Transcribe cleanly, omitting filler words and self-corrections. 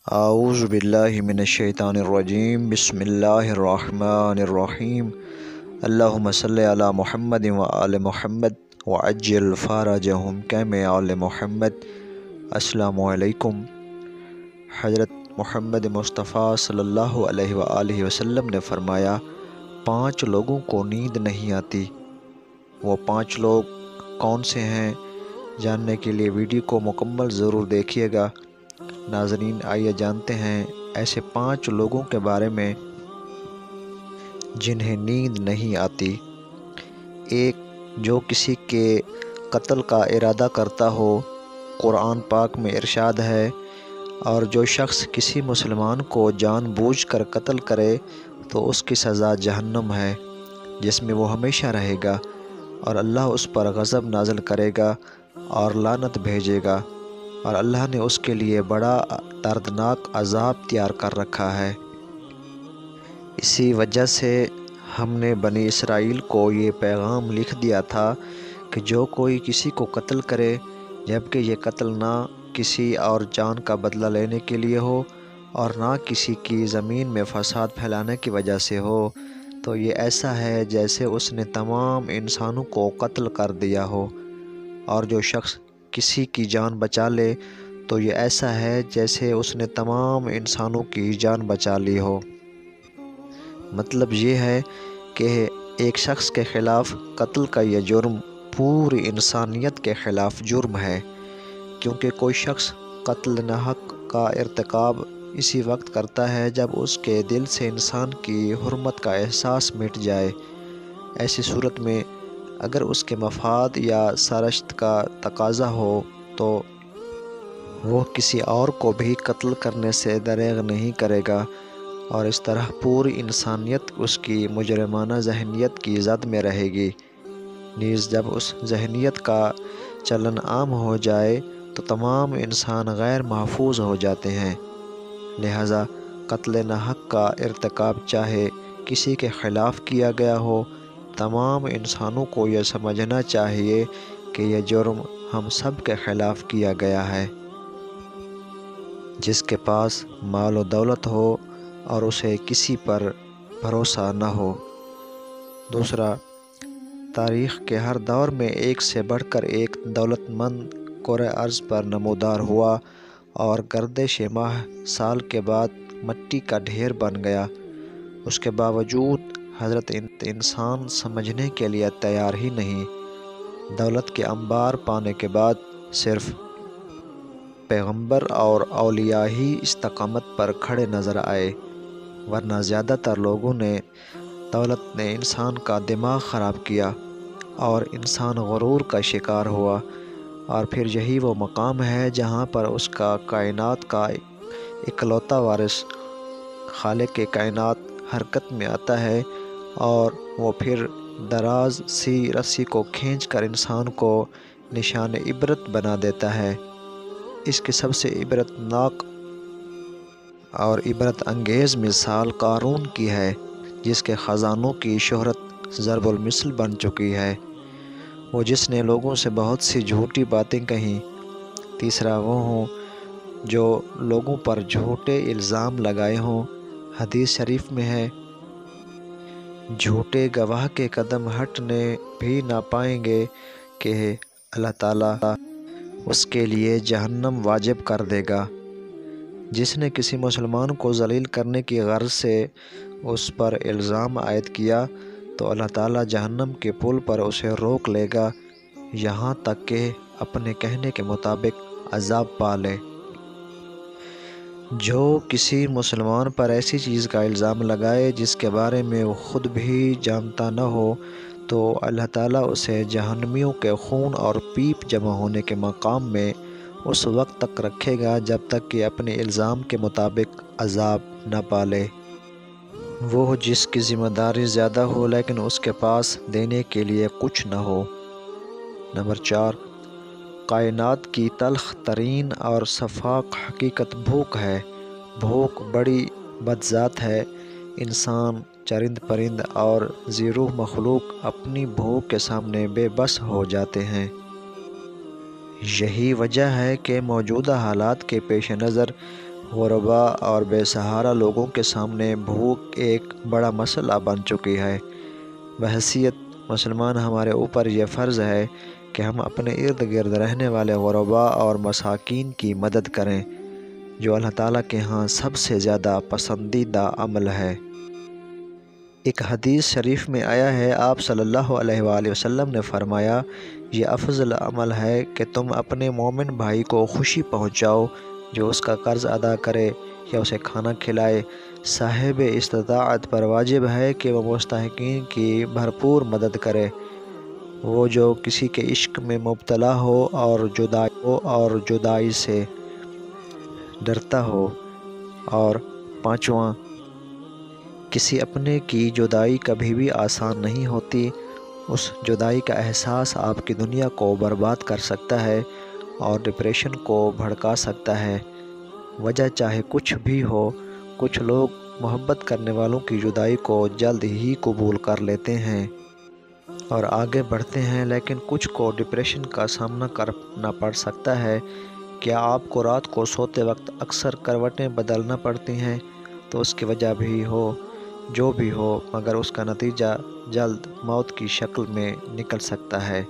اعوذ باللہ من الشیطان الرجیم بسم اللہ الرحمن الرحیم اللہم صلی علی محمد وآل محمد وعجل فرجہم کما آل محمد۔ السلام علیکم۔ حضرت محمد مصطفیٰ صلی اللہ علیہ وآلہ وسلم نے فرمایا 5 لوگوں کو نیند نہیں آتی۔ وہ 5 لوگ کون سے ہیں؟ جاننے کے لیے ویڈیو کو مکمل ضرور دیکھیے گا۔ ناظرین، آئیے جانتے ہیں ایسے 5 لوگوں کے بارے میں جنہیں نیند نہیں آتی۔ 1، جو کسی کے قتل کا ارادہ کرتا ہو۔ قرآن پاک میں ارشاد ہے، اور جو شخص کسی مسلمان کو جان بوجھ کر قتل کرے تو اس کی سزا جہنم ہے، جس میں وہ ہمیشہ رہے گا، اور اللہ اس پر غضب نازل کرے گا اور لعنت بھیجے گا، اور اللہ نے اس کے لیے بڑا دردناک عذاب تیار کر رکھا ہے۔ اسی وجہ سے ہم نے بنی اسرائیل کو یہ پیغام لکھ دیا تھا کہ جو کوئی کسی کو قتل کرے، جبکہ یہ قتل نہ کسی اور جان کا بدلہ لینے کے لیے ہو اور نہ کسی کی زمین میں فساد پھیلانے کی وجہ سے ہو، تو یہ ایسا ہے جیسے اس نے تمام انسانوں کو قتل کر دیا ہو، اور جو شخص کسی کی جان بچا لے تو یہ ایسا ہے جیسے اس نے تمام انسانوں کی جان بچا لی ہو۔ مطلب یہ ہے کہ ایک شخص کے خلاف قتل کا یہ جرم پوری انسانیت کے خلاف جرم ہے، کیونکہ کوئی شخص قتل ناحق کا ارتکاب اسی وقت کرتا ہے جب اس کے دل سے انسان کی حرمت کا احساس مٹ جائے۔ ایسی صورت میں اگر اس کے مفاد یا سرشت کا تقاضا ہو تو وہ کسی اور کو بھی قتل کرنے سے دریغ نہیں کرے گا، اور اس طرح پوری انسانیت اس کی مجرمانہ ذہنیت کی زد میں رہے گی۔ نیز جب اس ذہنیت کا چلن عام ہو جائے تو تمام انسان غیر محفوظ ہو جاتے ہیں۔ لہذا قتل ناحق کا ارتکاب چاہے کسی کے خلاف کیا گیا ہو، تمام انسانوں کو یہ سمجھنا چاہیے کہ یہ جرم ہم سب کے خلاف کیا گیا ہے۔ جس کے پاس مال و دولت ہو اور اسے کسی پر بھروسہ نہ ہو۔ دوسرا، تاریخ کے ہر دور میں ایک سے بڑھ کر ایک دولت مند کرۂ ارض پر نمودار ہوا، اور گردش ماہ سال کے بعد مٹی کا ڈھیر بن گیا۔ اس کے باوجود حضرت انسان سمجھنے کے لیے تیار ہی نہیں۔ دولت کے انبار پانے کے بعد صرف پیغمبر اور اولیاء ہی استقامت پر کھڑے نظر آئے، ورنہ زیادہ تر لوگوں نے دولت نے انسان کا دماغ خراب کیا اور انسان غرور کا شکار ہوا، اور پھر یہی وہ مقام ہے جہاں پر اس کا کائنات کا اکلوتا وارث خالق کائنات حرکت میں آتا ہے، اور وہ پھر دراز سی رسی کو کھینچ کر انسان کو نشان عبرت بنا دیتا ہے۔ اس کی سب سے عبرت ناک اور عبرت انگیز مثال قارون کی ہے، جس کے خزانوں کی شہرت ضرب المثل بن چکی ہے، وہ جس نے لوگوں سے بہت سی جھوٹی باتیں کہیں۔ تیسرا، وہ ہوں جو لوگوں پر جھوٹے الزام لگائے ہوں۔ حدیث شریف میں ہے، جھوٹے گواہ کے قدم ہٹنے بھی نہ پائیں گے کہ اللہ تعالیٰ اس کے لیے جہنم واجب کر دے گا۔ جس نے کسی مسلمان کو ذلیل کرنے کی غرض سے اس پر الزام عائد کیا تو اللہ تعالیٰ جہنم کے پل پر اسے روک لے گا، یہاں تک کہ اپنے کہنے کے مطابق عذاب پالے۔ جو کسی مسلمان پر ایسی چیز کا الزام لگائے جس کے بارے میں وہ خود بھی جانتا نہ ہو، تو اللہ تعالیٰ اسے جہنمیوں کے خون اور پیپ جمع ہونے کے مقام میں اس وقت تک رکھے گا جب تک کہ اپنے الزام کے مطابق عذاب نہ پالے۔ وہ جس کی ذمہ داری زیادہ ہو لیکن اس کے پاس دینے کے لیے کچھ نہ ہو۔ نمبر 4، کائنات کی تلخ ترین اور شفاق حقیقت بھوک ہے۔ بھوک بڑی بدذات ہے۔ انسان، چرند پرند اور ذی روح مخلوق اپنی بھوک کے سامنے بے بس ہو جاتے ہیں۔ یہی وجہ ہے کہ موجودہ حالات کے پیش نظر غربا اور بے سہارا لوگوں کے سامنے بھوک ایک بڑا مسئلہ بن چکی ہے۔ بحیثیت مسلمان ہمارے اوپر یہ فرض ہے کہ ہم اپنے ارد گرد رہنے والے غربا اور مساکین کی مدد کریں، جو اللہ تعالیٰ کے ہاں سب سے زیادہ پسندیدہ عمل ہے۔ ایک حدیث شریف میں آیا ہے، آپ صلی اللہ علیہ وآلہ وسلم نے فرمایا، یہ افضل عمل ہے کہ تم اپنے مومن بھائی کو خوشی پہنچاؤ جو اس کا قرض ادا کرے یا اسے کھانا کھلائے۔ صاحب استطاعت پر واجب ہے کہ وہ مستحقین کی بھرپور مدد کرے، وہ جو کسی کے عشق میں مبتلا ہو اور جدائی سے ڈرتا ہو۔ اور پانچواں، کسی اپنے کی جدائی کبھی بھی آسان نہیں ہوتی۔ اس جدائی کا احساس آپ کی دنیا کو برباد کر سکتا ہے اور ڈپریشن کو بھڑکا سکتا ہے۔ وجہ چاہے کچھ بھی ہو، کچھ لوگ محبت کرنے والوں کی جدائی کو جلد ہی قبول کر لیتے ہیں اور آگے بڑھتے ہیں، لیکن کچھ کو ڈپریشن کا سامنا کرنا پڑ سکتا ہے۔ کیا آپ کو رات کو سوتے وقت اکثر کروٹیں بدلنا پڑتی ہیں؟ تو اس کی وجہ بھی ہو، جو بھی ہو، مگر اس کا نتیجہ جلد موت کی شکل میں نکل سکتا ہے۔